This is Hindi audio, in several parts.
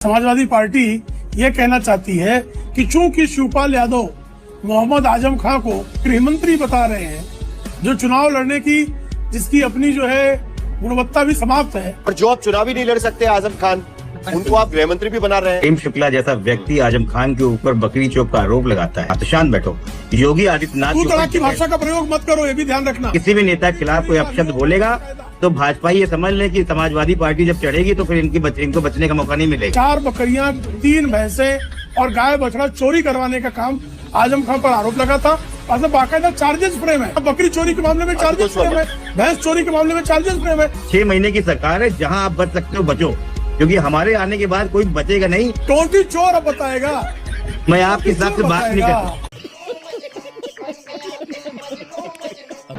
समाजवादी पार्टी ये कहना चाहती है कि चूंकि शिवपाल यादव मोहम्मद आजम खां को गृह मंत्री बता रहे हैं, जो चुनाव लड़ने की जिसकी अपनी जो है गुणवत्ता भी समाप्त है, और जो अब चुनाव ही नहीं लड़ सकते आजम खान, उनको आप गृह मंत्री भी बना रहे हैं। प्रेम शुक्ला जैसा व्यक्ति आजम खान के ऊपर बकरी चौक का आरोप लगाता है। तो शांत बैठो। योगी आदित्यनाथ तू तड़ाक की भाषा का प्रयोग मत करो, ये भी ध्यान रखना। किसी भी नेता के खिलाफ कोई अपशब्द बोलेगा तो भाजपा ये समझ ले कि समाजवादी पार्टी जब चढ़ेगी तो फिर इनको बचने का मौका नहीं मिलेगा। 4 बकरियां, 3 भैंसे और गाय बछड़ा चोरी करवाने का काम आजम खान पर आरोप लगा था। मतलब बाकायदा चार्जेस फ्रेम है। बकरी चोरी के मामले में चार्जेस फ्रेम है, भैंस चोरी के मामले में चार्जेस फ्रेम है। 6 महीने की सरकार है, जहां आप बच सकते हो बचो, क्योंकि हमारे आने के बाद कोई बचेगा नहीं। टोटी चोर अब बताएगा। मैं आपके हिसाब से बात नहीं करता।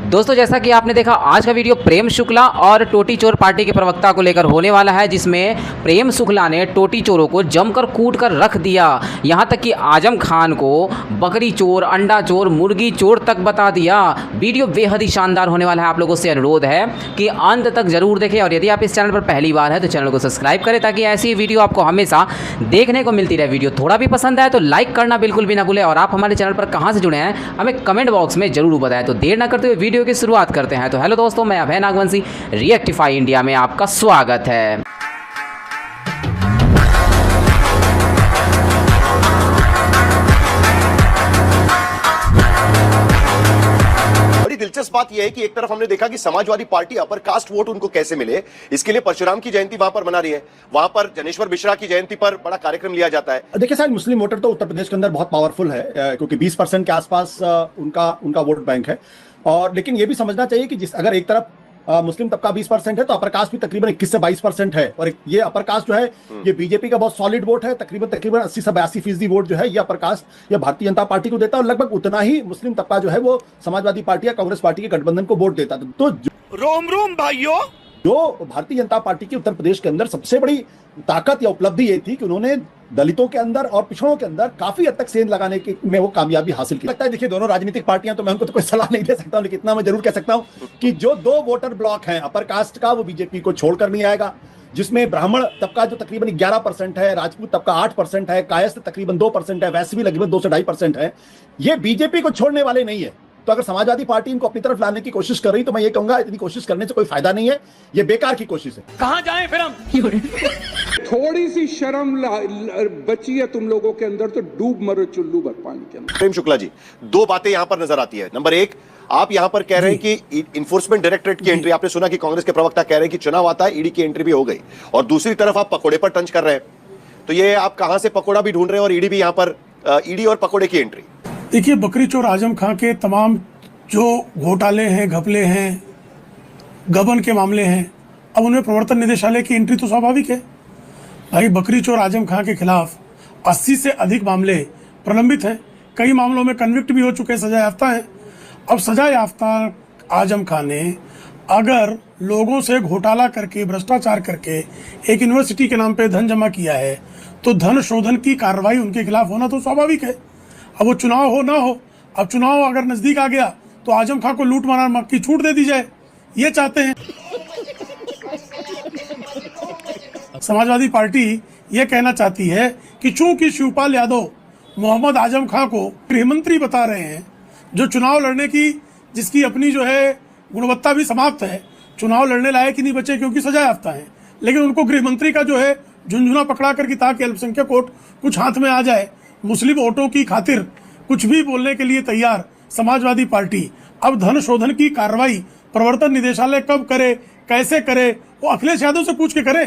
दोस्तों, जैसा कि आपने देखा, आज का वीडियो प्रेम शुक्ला और टोटी चोर पार्टी के प्रवक्ता को लेकर होने वाला है, जिसमें प्रेम शुक्ला ने टोटी चोरों को जमकर कूट कर रख दिया। यहां तक कि आजम खान को बकरी चोर, अंडा चोर, मुर्गी चोर तक बता दिया। वीडियो बेहद ही शानदार होने वाला है। आप लोगों से अनुरोध है कि अंत तक जरूर देखें, और यदि आप इस चैनल पर पहली बार है तो चैनल को सब्सक्राइब करें, ताकि ऐसी वीडियो आपको हमेशा देखने को मिलती रहे। वीडियो थोड़ा भी पसंद आए तो लाइक करना बिल्कुल भी ना भूलें, और आप हमारे चैनल पर कहाँ से जुड़े हैं हमें कमेंट बॉक्स में जरूर बताएं। तो देर ना करते हुए वीडियो की शुरुआत करते हैं। तो हेलो दोस्तों, मैं अभय नागवंशी, रिएक्टिफाई इंडिया में आपका स्वागत है। बड़ी दिलचस्प बात यह है कि एक तरफ हमने देखा कि Samajwadi party upper caste vote उनको कैसे मिले, इसके लिए परशुराम की जयंती वहां पर मना रही है। वहां पर जनेश्वर मिश्रा की जयंती पर बड़ा कार्यक्रम लिया जाता है। देखिए साहब, मुस्लिम वोटर तो उत्तर प्रदेश के अंदर बहुत पावरफुल है, क्योंकि 20% के आसपास उनका वोट बैंक है। और लेकिन ये भी समझना चाहिए कि अगर एक तरफ मुस्लिम तबका 20% है, तो अपर कास्ट भी तकरीबन 21 से 22% है। और ये अपर कास्ट जो है, ये बीजेपी का बहुत सॉलिड वोट है। तकरीबन 80 से 82% वोट जो है ये अपर कास्ट या भारतीय जनता पार्टी को देता है, और लगभग उतना ही मुस्लिम तबका जो है वो समाजवादी पार्टी या कांग्रेस पार्टी के गठबंधन को वोट देता था। तो रोम रोम भाइयों, जो भारतीय जनता पार्टी की उत्तर प्रदेश के अंदर सबसे बड़ी ताकत या उपलब्धि ये थी कि उन्होंने दलितों के अंदर और पिछड़ों के अंदर काफी हद तक सेंध लगाने के में वो कामयाबी हासिल की। लगता है, देखिए दोनों राजनीतिक पार्टियां, तो मैं उनको तो कोई सलाह नहीं दे सकता हूं, लेकिन इतना मैं जरूर कह सकता हूं कि जो 2 वोटर ब्लॉक हैं अपर कास्ट का, वो बीजेपी को छोड़कर नहीं आएगा। जिसमें ब्राह्मण तबका जो तकरीबन 11% है, राजपूत तबका 8% है, कायस्थ तकरीबन 2% है, वैसे भी लगभग 2 से 2.5% है, ये बीजेपी को छोड़ने वाले नहीं है। तो अगर समाजवादी पार्टी इनको अपनी तरफ लाने की कोशिश कर रही, तो मैं ये कहूंगा इतनी कोशिश करने से कोई फायदा नहीं है, ये बेकार की कोशिश है। कहां जाएं फिर हम? थोड़ी सी शर्म बची है तुम लोगों के अंदर तो डूब मरो चुल्लू भर पानी के अंदर। प्रेम शुक्ला जी, 2 बातें यहां पर नजर आती है। नंबर 1, आप यहां पर कह रहे हैं कि इन्फोर्समेंट डायरेक्टरेट की एंट्री, आपने सुना कि कांग्रेस के प्रवक्ता कह रहे हैं कि चुनाव आता है, ईडी की एंट्री भी हो गई, और दूसरी तरफ आप पकोड़े पर टंच कर रहे हैं। तो ये आप कहां से पकोड़ा भी ढूंढ रहे हैं और ईडी भी यहां पर, ईडी और पकोड़े की एंट्री? देखिए, बकरी चोर आजम खां के तमाम जो घोटाले हैं, घपले हैं, गबन के मामले हैं, अब उनमें प्रवर्तन निदेशालय की एंट्री तो स्वाभाविक है। भाई, बकरी चोर आजम खां के खिलाफ 80 से अधिक मामले प्रलंबित हैं। कई मामलों में कन्विक्ट भी हो चुके, सजा याफ्ता हैं। अब सजा याफ्ता आजम खान ने अगर लोगों से घोटाला करके, भ्रष्टाचार करके एक यूनिवर्सिटी के नाम पे धन जमा किया है, तो धन शोधन की कार्रवाई उनके खिलाफ होना तो स्वाभाविक है। अब वो चुनाव हो ना हो, अब चुनाव अगर नजदीक आ गया तो आजम खान को लूट मार की छूट दे दी जाए, ये चाहते हैं। समाजवादी पार्टी ये कहना चाहती है कि चूंकि शिवपाल यादव मोहम्मद आजम खान को गृह मंत्री बता रहे हैं, जो चुनाव लड़ने की जिसकी अपनी जो है गुणवत्ता भी समाप्त है, चुनाव लड़ने लायक ही नहीं बचे क्योंकि सजा याफ्ता है, लेकिन उनको गृह मंत्री का जो है झुंझुना पकड़ा कर, ताकि अल्पसंख्यक वोट कुछ हाथ में आ जाए, मुस्लिम वोटों की खातिर कुछ भी बोलने के लिए तैयार समाजवादी पार्टी। अब धन शोधन की कार्रवाई प्रवर्तन निदेशालय कब करे, कैसे करे, वो अखिलेश यादव से पूछ के करे।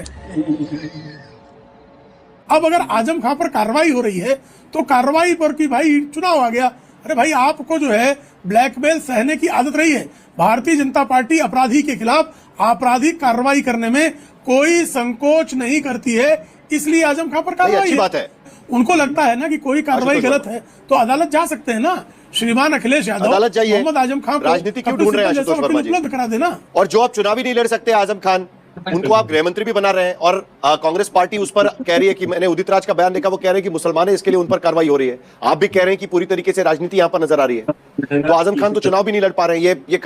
अब अगर आजम खान पर कार्रवाई हो रही है तो कार्रवाई पर कि भाई चुनाव आ गया, अरे भाई आपको जो है ब्लैकमेल सहने की आदत रही है। भारतीय जनता पार्टी अपराधी के खिलाफ आपराधिक कार्रवाई करने में कोई संकोच नहीं करती है, इसलिए आजम खान पर कार्रवाई अच्छी बात है। उनको लगता है ना कि कोई कार्रवाई गलत है तो अदालत जा सकते हैं ना। श्रीमान अखिलेश यादव अदालत जाइए, मोहम्मद आजम खान को राजनीति क्यों ढूंढ रहे हैं आशुतोष वर्मा जी? उपलब्ध करा देना। और जो अब चुनाव ही नहीं लड़ सकते आजम खान, उनको आप गृह मंत्री भी बना रहे हैं, और कांग्रेस पार्टी उस पर कह रही है कि, मैंने उदित राज का बयान देखा, वो कह रहे हैं कि मुसलमान है, इसके लिए उन पर कार्रवाई हो रही है। आप भी कह रहे हैं कि पूरी तरीके से राजनीति यहां पर नजर आ रही है। तो आजम खान तो चुनाव भी नहीं लड़ पा रहे हैं, ये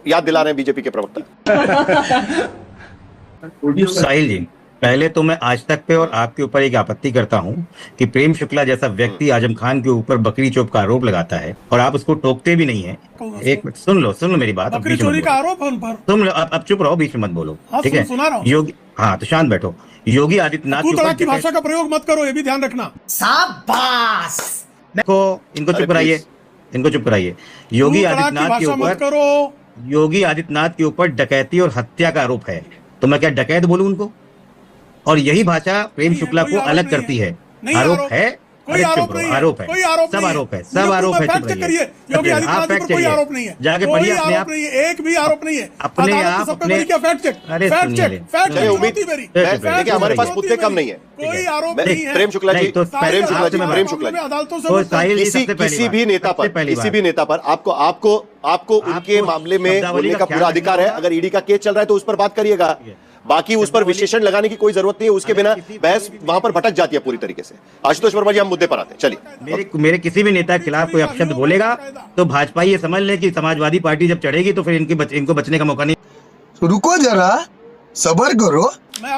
याद दिला रहे हैं बीजेपी के प्रवक्ता। साहिल जी, पहले तो मैं आज तक पे और आपके ऊपर एक आपत्ति करता हूं कि प्रेम शुक्ला जैसा व्यक्ति आजम खान के ऊपर बकरी चोप का आरोप लगाता है और आप उसको टोकते भी नहीं है। एक मिनट सुन लो मेरी बात। बकरी चोरी का आरोप है उन पर। तुम अब चुप रहो, बीच में मत बोलो, ठीक है? सुना रहा हूं। योगी, हाँ तो शांत बैठो। योगी आदित्यनाथ तू तरह की भाषा का प्रयोग मत करो, ये भी ध्यान रखना। इनको चुप कराइए, इनको चुप कराइए। योगी आदित्यनाथ के ऊपर डकैती और हत्या का आरोप है, तो मैं क्या डकैत बोलूं उनको? और यही भाषा प्रेम शुक्ला को अलग करती है। आरोप है, कोई आरोप नहीं है, आरोप है, कोई आरोप सब नहीं आरोप है, सब आरोप है। फैक्ट चेक करिए, योगी आदित्यनाथ पर कोई आरोप नहीं है, जाके कोई पढ़िए अपने आरोप आप, नहीं है, एक भी आरोप नहीं है। अपने आप अपने क्या फैक्ट चेक, फैक्ट चेक उम्मीद देखिए हमारे पास मुद्दे कम नहीं है, कोई आरोप नहीं है। प्रेम शुक्ला जी, प्रेम शुक्ला जी, किसी भी नेता पर आपको उनके मामले में बोलने का पूरा अधिकार है। अगर ईडी का केस चल रहा है तो उस पर बात करिएगा, बाकी उस पर विशेषण लगाने की कोई जरूरत नहीं है। उसके बिना बहस वहां पर भटक जाती है पूरी तरीके से। आशुतोष वर्मा जी, हम मुद्दे पर आते हैं, चलिए। मेरे किसी भी नेता के खिलाफ कोई अपशब्द बोलेगा तो भाजपा ये समझ ले कि समाजवादी पार्टी जब चढ़ेगी तो फिर इनको बचने का मौका नहीं। रुको जरा, सबर करो,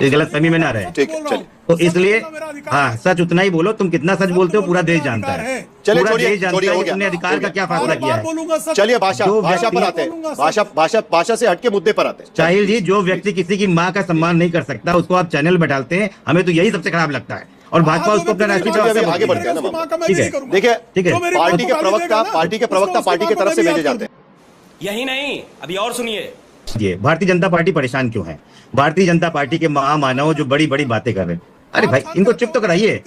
ये गलतफहमी में ना रहे, ठीक है, चलिए। तो इसलिए हाँ, सच उतना ही बोलो। तुम कितना सच बोलते हो पूरा देश जानता है, चलिए पूरा छोड़िए, देश जानता है हो गया, तुमने अधिकार का क्या फैसला किया है। चलिए भाषा पर आते हैं, भाषा से हटके मुद्दे पर आते हैं। साहिल जी, जो व्यक्ति किसी की माँ का सम्मान नहीं कर सकता उसको आप चैनल बैठाते हैं, हमें तो यही सबसे खराब लगता है। और भाजपा उसको अपना राष्ट्रीय आगे बढ़ते हैं ना, ठीक है, देखिए ठीक है। पार्टी के प्रवक्ता पार्टी की तरफ से भेजे जाते हैं। यही नहीं, अभी और सुनिए। ये भारतीय जनता पार्टी परेशान क्यों है? भारतीय जनता पार्टी के महामानव जो बड़ी बड़ी बातें कर रहे हैं, अरे भाई इनको चुप तो कराइए।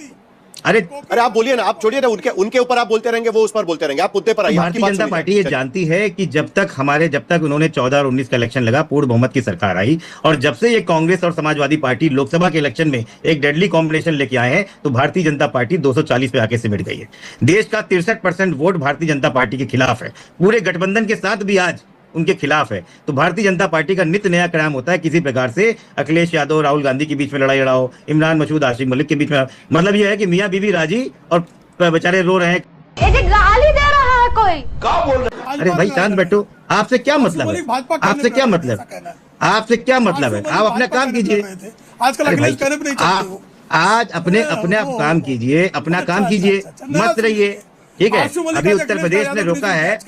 अरे आप बोलिए ना, आप छोड़िए ना, उनके ऊपर आप बोलते रहेंगे, वो उस पर बोलते रहेंगे, आप मुद्दे पर आइए। भारतीय जनता पार्टी ये जानती है कि जब तक उन्होंने 14 और 19 का इलेक्शन लगा, पूर्ण बहुमत की सरकार आई, और जब से ये कांग्रेस और समाजवादी पार्टी लोकसभा के इलेक्शन में एक डेडली कॉम्बिनेशन लेके आए हैं, तो भारतीय जनता पार्टी 240 पे आके सिमट गई है। देश का 63% वोट भारतीय जनता पार्टी के खिलाफ है, पूरे गठबंधन के साथ भी आज उनके खिलाफ है। तो भारतीय जनता पार्टी का नित्य नया काम होता है किसी प्रकार से अखिलेश यादव राहुल गांधी के बीच में लड़ाई लड़ाओ, इमरान मसूद आसिफ मलिक के बीच में। मतलब यह है कि मियां बीवी राजी और बेचारे रो रहे हैं। गाली दे रहा है कोई, क्या बोल रहे हैं? अरे भाई शांत बैठो, आपसे क्या मतलब है? आपसे क्या मतलब? आपसे क्या मतलब है? आप अपना काम कीजिए। आज अपने आप काम कीजिए, अपना काम कीजिए, मत रहिए, ठीक है? अभी उत्तर प्रदेश ने रोका है।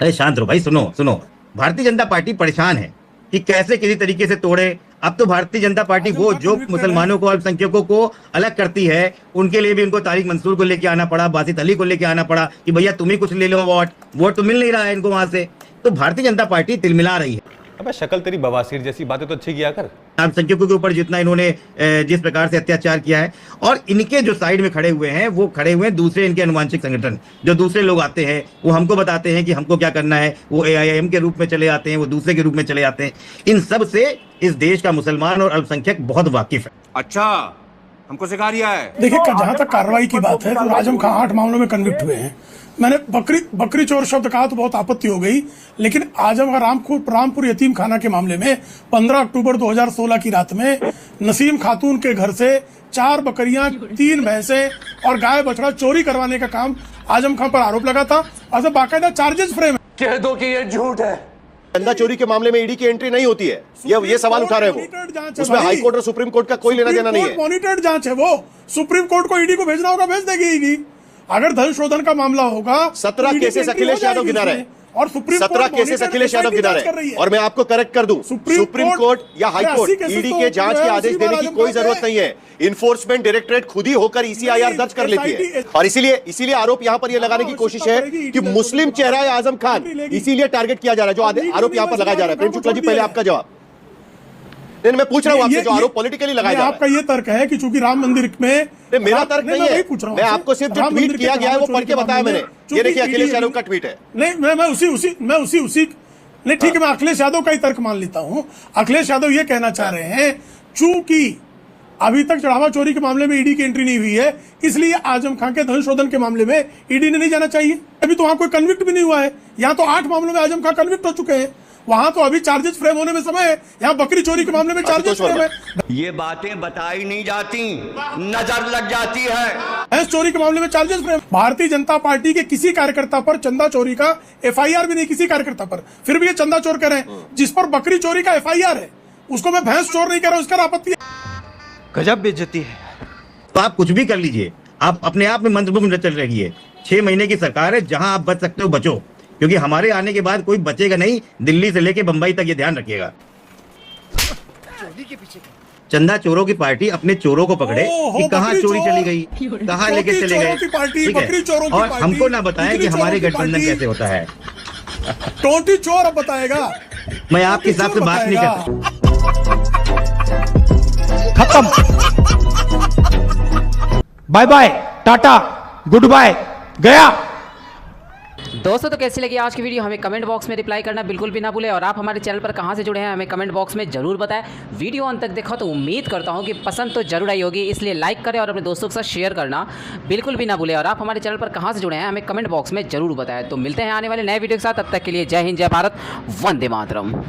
अरे शांत रहो भाई, सुनो। भारतीय जनता पार्टी परेशान है कि कैसे किसी तरीके से तोड़े। अब तो भारतीय जनता पार्टी वो जो मुसलमानों को, अल्पसंख्यकों को अलग करती है, उनके लिए भी उनको तारिक मंसूर को लेके आना पड़ा, बासित अली को लेके आना पड़ा कि भैया तुम ही कुछ ले लो, वोट तो मिल नहीं रहा है इनको वहां से। तो भारतीय जनता पार्टी तिलमिला रही है। अबे शक्ल तेरी बवासीर जैसी बातें तो अच्छी किया कर। अल्पसंख्यकों के ऊपर जितना इन्होंने जिस प्रकार से अत्याचार किया है, और इनके जो साइड में खड़े हुए हैं वो खड़े हुए हैं दूसरे इनके अनुवांशिक संगठन, जो दूसरे लोग आते हैं वो हमको बताते हैं कि हमको क्या करना है। वो AIM के रूप में चले आते हैं, वो दूसरे के रूप में चले आते हैं। इन सब से इस देश का मुसलमान और अल्पसंख्यक बहुत वाकिफ है। अच्छा, हमको सिखा रिया है। देखिए, जहां तक कार्रवाई की बात है तो आजम खान 8 मामलों में कन्विक्ट हुए हैं। मैंने बकरी चोर शब्द कहा तो बहुत आपत्ति हो गई, लेकिन आजम रामपुर यतीम खाना के मामले में 15 अक्टूबर 2016 की रात में नसीम खातून के घर से 4 बकरियां, 3 भैंसें और गाय बछड़ा चोरी करवाने का काम आजम खान पर आरोप लगा था। और बाकायदा चार्जेस फ्रेम है। कह दो कि ये झूठ है। चंदा चोरी के मामले में ईडी की एंट्री नहीं होती है, ये सवाल उठा रहे हैं वो। उसमें हाई कोर्ट और सुप्रीम कोर्ट का कोई लेना देना नहीं है। मॉनिटर्ड जांच है वो, सुप्रीम कोर्ट को ईडी को भेजना होगा, भेज देगी ईडी। अगर धन शोधन का मामला होगा, 17 केसेस अखिलेश यादव गिना रहे, और सुप्रीम 17 केसेस अखिलेश यादव गिना रहे। और मैं आपको करेक्ट कर दूं, सुप्रीम कोर्ट या हाई कोर्ट ईडी के जांच के आदेश देने की कोई जरूरत नहीं है। इन्फोर्समेंट डायरेक्टरेट खुद ही होकर ECIR दर्ज कर लेती है। और इसीलिए आरोप यहां पर यह लगाने की कोशिश है कि मुस्लिम चेहरा है आजम खान, इसीलिए टारगेट किया जा रहा है, जो आरोप यहां पर लगाया जा रहा है। प्रेम शुक्ला जी, पहले आपका जवाब। नहीं, मैं पूछ रहा हूं आपसे, जो आरोप पॉलिटिकली लगाया जा रहा है। आपका ये तर्क है कि चूंकि राम मंदिर में, मेरा तर्क नहीं है, मैं आपको सिर्फ जो ट्वीट किया गया है वो पढ़ के बताया मैंने। ये देखिए अखिलेश यादव का ट्वीट है। नहीं, मैं उसी नहीं, ठीक है, मैं अखिलेश यादव का ही तर्क मान लेता हूं। अखिलेश यादव ये कहना चाह रहे हैं चूंकि अभी तक चढ़ावा चोरी के मामले में ईडी की एंट्री नहीं हुई है, इसलिए आजम खान के धन शोधन के मामले में ईडी ने नहीं जाना चाहिए। अभी तो वहां कोई कन्विक्ट भी नहीं हुआ है। यहाँ तो 8 मामलों में आजम खान कन्विक्ट हो चुके हैं, वहां तो अभी चार्जेस फ्रेम होने में समय है। यहाँ बकरी चोरी के मामले में चार्जेस फ्रेम है। ये बातें बताई नहीं जाती, नजर लग जाती है। भैंस चोरी के मामले में charges frame. Bharatiya Janata party के किसी कार्यकर्ता पर चंदा चोरी का FIR भी नहीं, किसी कार्यकर्ता पर, फिर भी ये चंदा चोर कह रहे हैं। जिस पर बकरी चोरी का FIR है उसको मैं भैंस चोर नहीं कह रहा हूं, इसका आपत्ति है। गजब बेइज्जती है। तो आप कुछ भी कर लीजिए, आप अपने आप में मंत्रमुग्ध चल रही है। 6 महीने की सरकार है, जहां आप बच सकते हो बचो, क्योंकि हमारे आने के बाद कोई बचेगा नहीं। दिल्ली से लेके बंबई तक ये ध्यान रखिएगा। चंदा चोरों की पार्टी अपने चोरों को पकड़े कि कहाँ चोरी चली गई, कहाँ लेके चले गए, ठीक है? और हमको ना बताएं कि हमारे गठबंधन कैसे होता है। टोटी चोर अब बताएगा। मैं आपके हिसाब से बात नहीं करता। खत्म, बाय बाय, टाटा, गुड बाय, गया। दोस्तों तो कैसी लगी आज की वीडियो हमें कमेंट बॉक्स में रिप्लाई करना बिल्कुल भी ना भूलें। और आप हमारे चैनल पर कहां से जुड़े हैं हमें कमेंट बॉक्स में जरूर बताएं। वीडियो अंत तक देखो तो उम्मीद करता हूं कि पसंद तो जरूर आई होगी, इसलिए लाइक करें और अपने दोस्तों के साथ शेयर करना बिल्कुल भी ना भूलें। और आप हमारे चैनल पर कहां से जुड़े हैं हमें कमेंट बॉक्स में जरूर बताएं। तो मिलते हैं आने वाले नए वीडियो के साथ, तब तक के लिए जय हिंद, जय भारत, वंदे मातरम।